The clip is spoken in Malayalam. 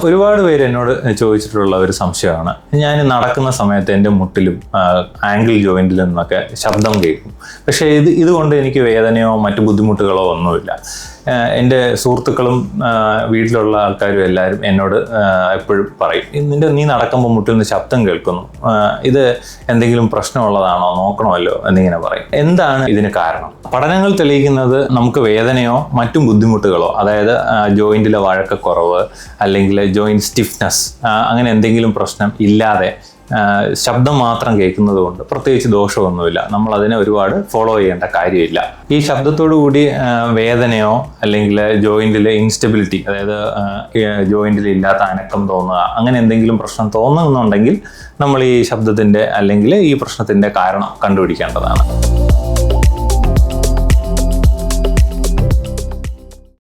ഒരുപാട് പേര് എന്നോട് ചോദിച്ചിട്ടുള്ള ഒരു സംശയമാണ്, ഞാൻ നടക്കുന്ന സമയത്ത് എൻ്റെ മുട്ടിലും ആംഗിൾ ജോയിൻറ്റിലും നിന്നൊക്കെ ശബ്ദം കേൾക്കും. പക്ഷേ ഇതുകൊണ്ട് എനിക്ക് വേദനയോ മറ്റു ബുദ്ധിമുട്ടുകളോ ഒന്നുമില്ല. എൻ്റെ സുഹൃത്തുക്കളും വീട്ടിലുള്ള ആൾക്കാരും എല്ലാവരും എന്നോട് എപ്പോഴും പറയും, നീ നടക്കുമ്പോൾ മുട്ടിൽ നിന്ന് ശബ്ദം കേൾക്കുന്നു, ഇത് എന്തെങ്കിലും പ്രശ്നമുള്ളതാണോ, നോക്കണമല്ലോ എന്നിങ്ങനെ പറയും. എന്താണ് ഇതിന് കാരണം? പഠനങ്ങൾ തെളിയിക്കുന്നത് നമുക്ക് വേദനയോ മറ്റും ബുദ്ധിമുട്ടുകളോ, അതായത് ജോയിൻറ്റിലെ വഴക്കക്കുറവ് അല്ലെങ്കിൽ ജോയിൻറ്റ് സ്റ്റിഫ്നെസ് അങ്ങനെ എന്തെങ്കിലും പ്രശ്നം ഇല്ലാതെ ശബ്ദം മാത്രം കേൾക്കുന്നത് കൊണ്ട് പ്രത്യേകിച്ച് ദോഷമൊന്നുമില്ല. നമ്മൾ അതിനെ ഒരുപാട് ഫോളോ ചെയ്യേണ്ട കാര്യമില്ല. ഈ ശബ്ദത്തോടു കൂടി വേദനയോ അല്ലെങ്കിൽ ജോയിൻറ്റിലെ ഇൻസ്റ്റബിലിറ്റി, അതായത് ജോയിൻറ്റിൽ ഇല്ലാത്ത അനക്കം തോന്നുക, അങ്ങനെ എന്തെങ്കിലും പ്രശ്നം തോന്നുന്നുണ്ടെങ്കിൽ നമ്മൾ ഈ ശബ്ദത്തിൻ്റെ അല്ലെങ്കിൽ ഈ പ്രശ്നത്തിൻ്റെ കാരണം കണ്ടുപിടിക്കേണ്ടതാണ്.